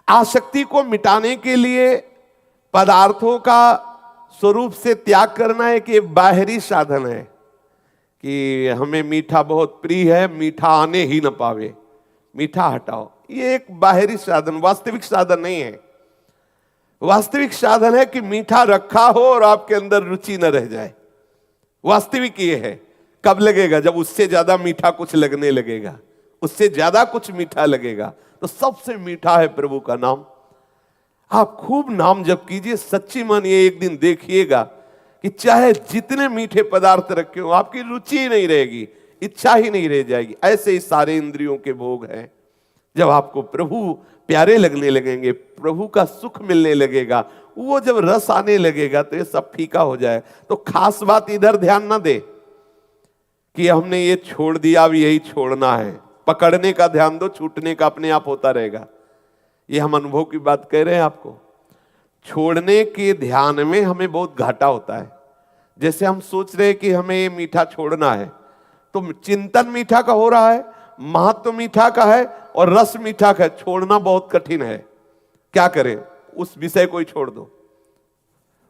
आसक्ति को मिटाने के लिए पदार्थों का स्वरूप से त्याग करना एक ये बाहरी साधन है कि हमें मीठा बहुत प्रिय है, मीठा आने ही न पावे, मीठा हटाओ। ये एक बाहरी साधन, वास्तविक साधन नहीं है। वास्तविक साधन है कि मीठा रखा हो और आपके अंदर रुचि न रह जाए। वास्तविक ये है। कब लगेगा? जब उससे ज्यादा मीठा कुछ लगने लगेगा, उससे ज्यादा कुछ मीठा लगेगा। तो सबसे मीठा है प्रभु का नाम। आप खूब नाम जप कीजिए, सच्ची मानिए एक दिन देखिएगा कि चाहे जितने मीठे पदार्थ रखे हो आपकी रुचि ही नहीं रहेगी, इच्छा ही नहीं रह जाएगी। ऐसे ही सारे इंद्रियों के भोग हैं। जब आपको प्रभु प्यारे लगने लगेंगे, प्रभु का सुख मिलने लगेगा, वो जब रस आने लगेगा तो ये सब फीका हो जाए। तो खास बात इधर ध्यान ना दे कि हमने ये छोड़ दिया, अब यही छोड़ना है। पकड़ने का ध्यान दो, छूटने का अपने आप होता रहेगा। ये हम अनुभव की बात कह रहे हैं आपको। छोड़ने के ध्यान में हमें बहुत घाटा होता है। जैसे हम सोच रहे हैं कि हमें ये मीठा छोड़ना है, तो चिंतन मीठा का हो रहा है, महत्व मीठा का है और रस मीठा का है। छोड़ना बहुत कठिन है। क्या करें? उस विषय को ही छोड़ दो।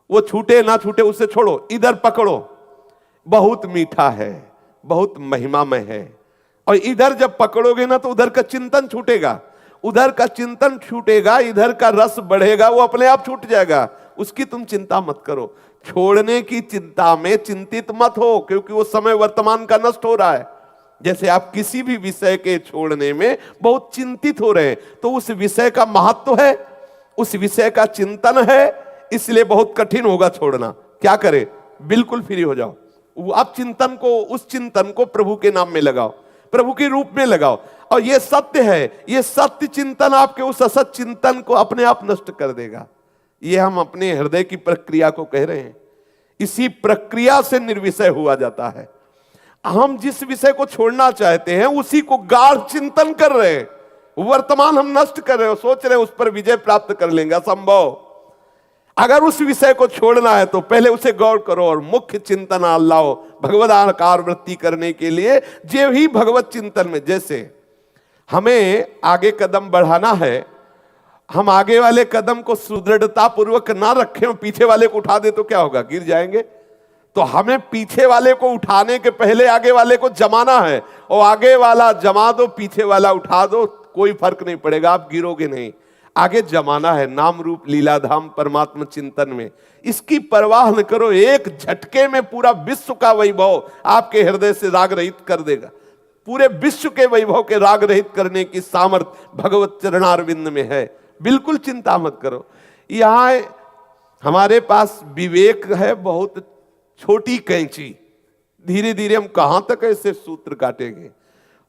वो छूटे ना छूटे उससे छोड़ो, इधर पकड़ो। बहुत मीठा है, बहुत महिमामय है। और इधर जब पकड़ोगे ना तो उधर का चिंतन छूटेगा, उधर का चिंतन छूटेगा, इधर का रस बढ़ेगा, वो अपने आप छूट जाएगा। उसकी तुम चिंता मत करो। छोड़ने की चिंता में चिंतित मत हो, क्योंकि वो समय वर्तमान का नष्ट हो रहा है। जैसे आप किसी भी विषय के छोड़ने में बहुत चिंतित हो रहे हैं, तो उस विषय का महत्व है, उस विषय का चिंतन है, इसलिए बहुत कठिन होगा छोड़ना। क्या करें? बिल्कुल फ्री हो जाओ। आप चिंतन को, उस चिंतन को प्रभु के नाम में लगाओ, प्रभु के रूप में लगाओ। और ये सत्य है, ये सत्य चिंतन आपके उस असत चिंतन को अपने आप नष्ट कर देगा। ये हम अपने हृदय की प्रक्रिया को कह रहे हैं। इसी प्रक्रिया से निर्विषय हुआ जाता है। हम जिस विषय को छोड़ना चाहते हैं उसी को गाढ़ चिंतन कर रहे हैं। वर्तमान हम नष्ट कर रहे हो, सोच रहे हैं उस पर विजय प्राप्त कर लेंगे, असंभव। अगर उस विषय को छोड़ना है तो पहले उसे गौर करो और मुख्य चिंतन लाओ भगवदाकार वृत्ति करने के लिए। जे ही भगवत चिंतन में, जैसे हमें आगे कदम बढ़ाना है, हम आगे वाले कदम को सुदृढ़ता पूर्वक ना रखें और पीछे वाले को उठा दे तो क्या होगा? गिर जाएंगे। तो हमें पीछे वाले को उठाने के पहले आगे वाले को जमाना है, और आगे वाला जमा दो, पीछे वाला उठा दो, कोई फर्क नहीं पड़ेगा, आप गिरोगे नहीं। आगे जमाना है नाम रूप लीलाधाम परमात्मा चिंतन में। इसकी परवाह न करो, एक झटके में पूरा विश्व का वैभव आपके हृदय से राग रहित कर देगा। पूरे विश्व के वैभव के राग रहित करने की सामर्थ्य भगवत चरणारविंद में है। बिल्कुल चिंता मत करो। यहां हमारे पास विवेक है, बहुत छोटी कैंची। धीरे धीरे हम कहां तक ऐसे सूत्र काटेंगे।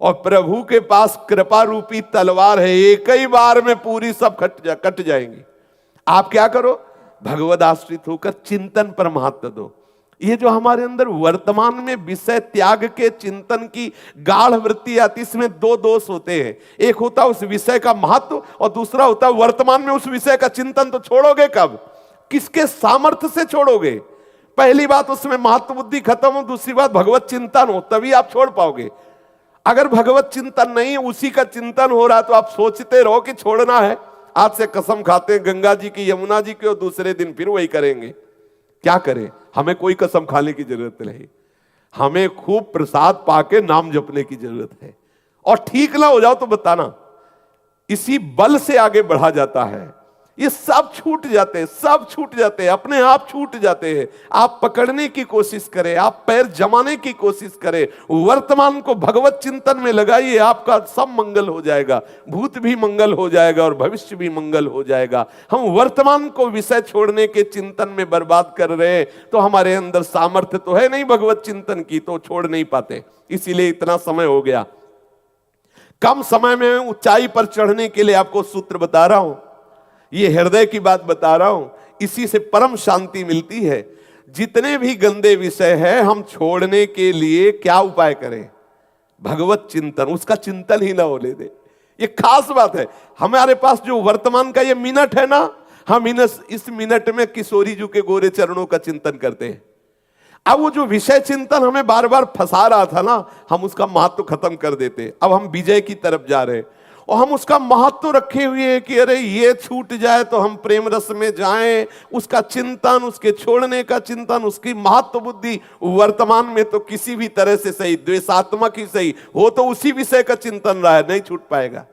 और प्रभु के पास कृपा रूपी तलवार है, एक ही बार में पूरी सब कट जाएंगी। आप क्या करो? भगवद आश्रित होकर चिंतन पर महत्व दो। ये जो हमारे अंदर वर्तमान में विषय त्याग के चिंतन की गाढ़ वृत्ति आती, इसमें दो दोष होते हैं। एक होता है उस विषय का महत्व, और दूसरा होता है वर्तमान में उस विषय का चिंतन। तो छोड़ोगे कब? किसके सामर्थ्य से छोड़ोगे? पहली बात उसमें महत्व बुद्धि खत्म हो, दूसरी बात भगवत चिंतन हो, तभी आप छोड़ पाओगे। अगर भगवत चिंतन नहीं, उसी का चिंतन हो रहा तो आप सोचते रहो कि छोड़ना है। आज से कसम खाते हैं गंगा जी की, यमुना जी की, और दूसरे दिन फिर वही करेंगे। क्या करें? हमें कोई कसम खाने की जरूरत नहीं। हमें खूब प्रसाद पाके नाम जपने की जरूरत है। और ठीक ना हो जाओ तो बताना, इसी बल से आगे बढ़ा जाता है। ये सब छूट जाते हैं, सब छूट जाते हैं, अपने आप छूट जाते हैं। आप पकड़ने की कोशिश करें, आप पैर जमाने की कोशिश करें, वर्तमान को भगवत चिंतन में लगाइए, आपका सब मंगल हो जाएगा। भूत भी मंगल हो जाएगा और भविष्य भी मंगल हो जाएगा। हम वर्तमान को विषय छोड़ने के चिंतन में बर्बाद कर रहे हैं, तो हमारे अंदर सामर्थ्य तो है नहीं भगवत चिंतन की, तो छोड़ नहीं पाते। इसीलिए इतना समय हो गया। कम समय में ऊंचाई पर चढ़ने के लिए आपको सूत्र बता रहा हूं, ये हृदय की बात बता रहा हूं। इसी से परम शांति मिलती है। जितने भी गंदे विषय हैं, हम छोड़ने के लिए क्या उपाय करें? भगवत चिंतन, उसका चिंतन ही ना होने दे। ये खास बात है। हमारे पास जो वर्तमान का ये मिनट है ना, हम इस मिनट में किशोरी जी के गोरे चरणों का चिंतन करते हैं। अब वो जो विषय चिंतन हमें बार बार फंसा रहा था ना, हम उसका महत्व खत्म कर देते। अब हम विजय की तरफ जा रहे हैं। और हम उसका महत्व रखे हुए हैं कि अरे ये छूट जाए तो हम प्रेम रस में जाएं, उसका चिंतन, उसके छोड़ने का चिंतन, उसकी महत्व बुद्धि वर्तमान में तो किसी भी तरह से सही, द्वेषात्मक ही सही हो तो उसी विषय का चिंतन रहा है, नहीं छूट पाएगा।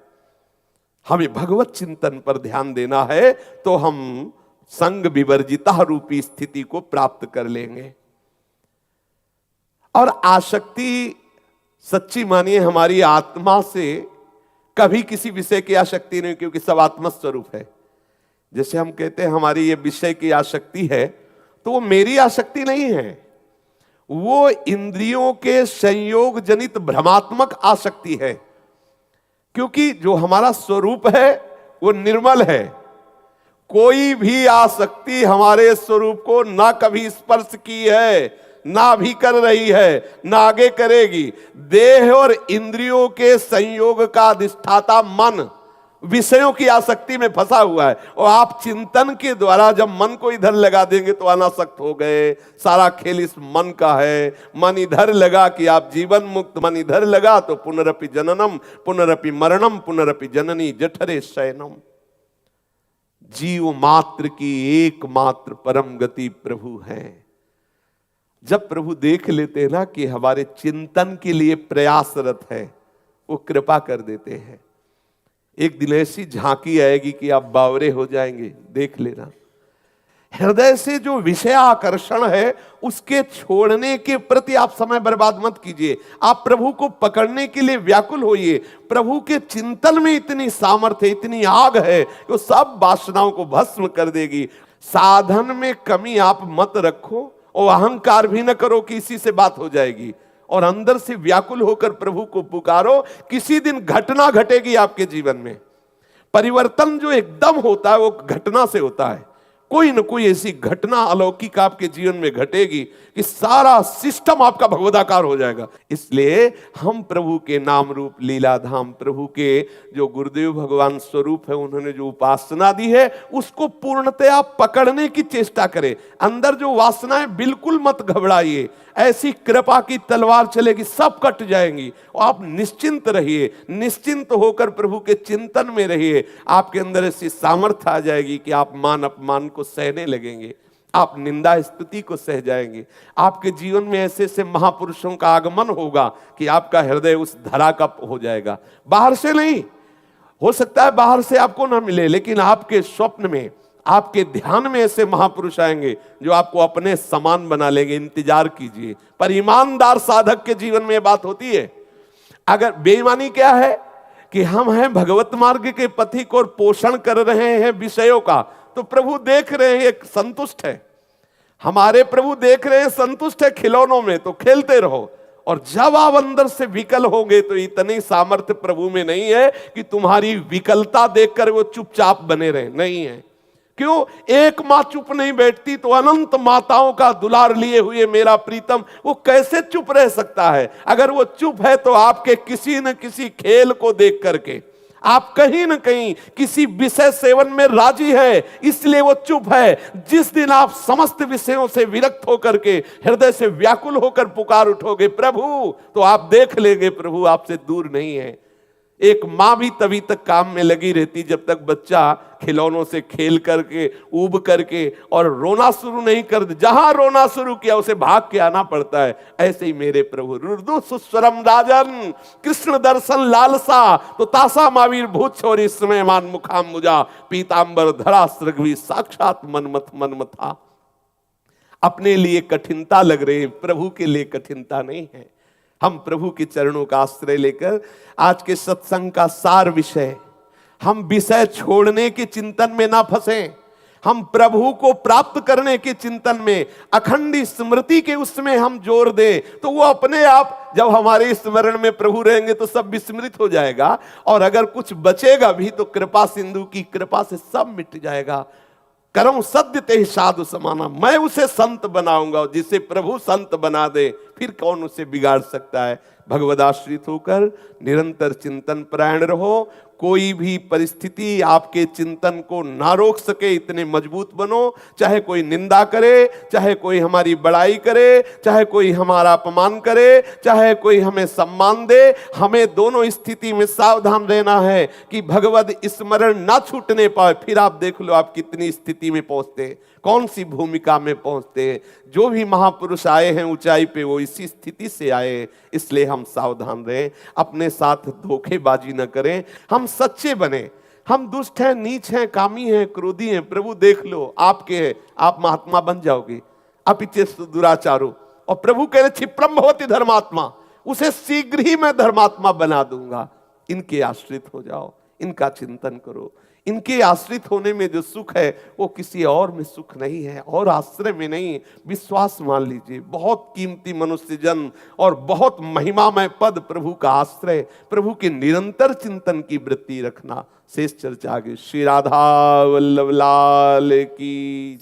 हमें भगवत चिंतन पर ध्यान देना है तो हम संग विवर्जिता रूपी स्थिति को प्राप्त कर लेंगे। और आसक्ति सच्ची मानिए हमारी आत्मा से कभी किसी विषय की आसक्ति नहीं, क्योंकि सब आत्मा स्वरूप है। जैसे हम कहते हैं हमारी ये विषय की आसक्ति है, तो वो मेरी आसक्ति नहीं है, वो इंद्रियों के संयोग जनित भ्रमात्मक आसक्ति है। क्योंकि जो हमारा स्वरूप है वो निर्मल है। कोई भी आसक्ति हमारे स्वरूप को ना कभी स्पर्श की है, ना भी कर रही है, ना आगे करेगी। देह और इंद्रियों के संयोग का अधिष्ठाता मन विषयों की आसक्ति में फंसा हुआ है। और आप चिंतन के द्वारा जब मन को इधर लगा देंगे तो अनासक्त हो गए। सारा खेल इस मन का है। मन इधर लगा कि आप जीवन मुक्त, मन इधर लगा तो पुनरपि जननम पुनरपि मरणम पुनरपि जननी जठरे शयनम। जीव मात्र की एकमात्र परम गति प्रभु है। जब प्रभु देख लेते हैं ना कि हमारे चिंतन के लिए प्रयासरत है, वो कृपा कर देते हैं। एक दिन ऐसी झांकी आएगी कि आप बावरे हो जाएंगे, देख लेना। हृदय से जो विषय आकर्षण है उसके छोड़ने के प्रति आप समय बर्बाद मत कीजिए। आप प्रभु को पकड़ने के लिए व्याकुल होइए। प्रभु के चिंतन में इतनी सामर्थ्य, इतनी आग है कि वो सब वासनाओं को भस्म कर देगी। साधन में कमी आप मत रखो और अहंकार भी न करो कि इसी से बात हो जाएगी। और अंदर से व्याकुल होकर प्रभु को पुकारो। किसी दिन घटना घटेगी आपके जीवन में। परिवर्तन जो एकदम होता है वो घटना से होता है। कोई न कोई ऐसी घटना अलौकिक आपके जीवन में घटेगी कि सारा सिस्टम आपका भगवदाकार हो जाएगा। इसलिए हम प्रभु के नाम रूप लीलाधाम, प्रभु के जो गुरुदेव भगवान स्वरूप है, उन्होंने जो उपासना दी है उसको पूर्णतया पकड़ने की चेष्टा करें। अंदर जो वासनाएं, बिल्कुल मत घबराइए। ऐसी कृपा की तलवार चलेगी, सब कट जाएंगी। और आप निश्चिंत रहिए, निश्चिंत होकर प्रभु के चिंतन में रहिए। आपके अंदर ऐसी सामर्थ्य आ जाएगी कि आप मान अपमान को सहने लगेंगे, आप निंदा स्तुति को सह जाएंगे। आपके जीवन में ऐसे ऐसे महापुरुषों का आगमन होगा कि आपका हृदय उस धरा का हो जाएगा। बाहर से नहीं, हो सकता है बाहर से आपको ना मिले, लेकिन आपके स्वप्न में, आपके ध्यान में ऐसे महापुरुष आएंगे जो आपको अपने समान बना लेंगे। इंतजार कीजिए। पर ईमानदार साधक के जीवन में यह बात होती है। अगर बेईमानी क्या है कि हम हैं भगवत मार्ग के पथिक और पोषण कर रहे हैं विषयों का, तो प्रभु देख रहे हैं, एक संतुष्ट है। हमारे प्रभु देख रहे हैं, संतुष्ट है खिलौनों में, तो खेलते रहो। और जब आप अंदर से विकल होंगे तो इतनी सामर्थ्य प्रभु में नहीं है कि तुम्हारी विकलता देखकर वो चुपचाप बने रहे, नहीं है। क्यों? एक मां चुप नहीं बैठती तो अनंत माताओं का दुलार लिए हुए मेरा प्रीतम वो कैसे चुप रह सकता है? अगर वो चुप है तो आपके किसी न किसी खेल को देख करके आप कहीं न कहीं किसी विषय सेवन में राजी है, इसलिए वो चुप है। जिस दिन आप समस्त विषयों से विरक्त होकर के हृदय से व्याकुल होकर पुकार उठोगे प्रभु, तो आप देख लेंगे प्रभु आपसे दूर नहीं है। एक मां भी तभी तक काम में लगी रहती जब तक बच्चा खिलौनों से खेल करके, ऊब करके और रोना शुरू नहीं कर दे। जहां रोना शुरू किया उसे भाग के आना पड़ता है। ऐसे ही मेरे प्रभु रुदु सुस्वरम राजन, कृष्ण दर्शन लालसा तो तासा मावीर भूत छोरी समय मान मुखाम मुजा पीतांबर धरा सृगवी साक्षात मनमथ था। अपने लिए कठिनता लग रही है, प्रभु के लिए कठिनता नहीं है। हम प्रभु के चरणों का आश्रय लेकर आज के सत्संग का सार विषय, हम विषय छोड़ने के चिंतन में ना फंसे, हम प्रभु को प्राप्त करने के चिंतन में, अखंड स्मृति के उसमें हम जोर दें, तो वो अपने आप जब हमारे स्मरण में प्रभु रहेंगे तो सब विस्मृत हो जाएगा। और अगर कुछ बचेगा भी तो कृपा सिंधु की कृपा से सब मिट जाएगा। करऊं सद्य ते साधु समाना, मैं उसे संत बनाऊंगा। जिसे प्रभु संत बना दे फिर कौन उसे बिगाड़ सकता है। भगवदाश्रित होकर निरंतर चिंतन परायण रहो। कोई भी परिस्थिति आपके चिंतन को ना रोक सके, इतने मजबूत बनो। चाहे कोई निंदा करे, चाहे कोई हमारी बड़ाई करे, चाहे कोई हमारा अपमान करे, चाहे कोई हमें सम्मान दे, हमें दोनों स्थिति में सावधान रहना है कि भगवद स्मरण ना छूटने पाए। फिर आप देख लो आप कितनी स्थिति में पहुंचते, कौन सी भूमिका में पहुंचते। जो भी महापुरुष आए हैं ऊंचाई पे, वो इसी स्थिति से आए। इसलिए हम सावधान रहें, अपने साथ धोखेबाजी न करें, हम सच्चे बने। हम दुष्ट हैं, नीच हैं, कामी हैं, क्रोधी हैं, प्रभु देख लो आपके हैं, आप महात्मा बन जाओगे। अपिचेस्तु दुराचारो, और प्रभु कह रहे क्षिप्रम भवति धर्मात्मा, उसे शीघ्र ही मैं धर्मात्मा बना दूंगा। इनके आश्रित हो जाओ, इनका चिंतन करो। इनके आश्रित होने में जो सुख है वो किसी और में सुख नहीं है, और आश्रय में नहीं। विश्वास मान लीजिए, बहुत कीमती मनुष्य जन्म और बहुत महिमामय पद प्रभु का आश्रय, प्रभु के निरंतर चिंतन की वृत्ति रखना। शेष चर्चा आगे। श्री राधा वल्लभ लाल की।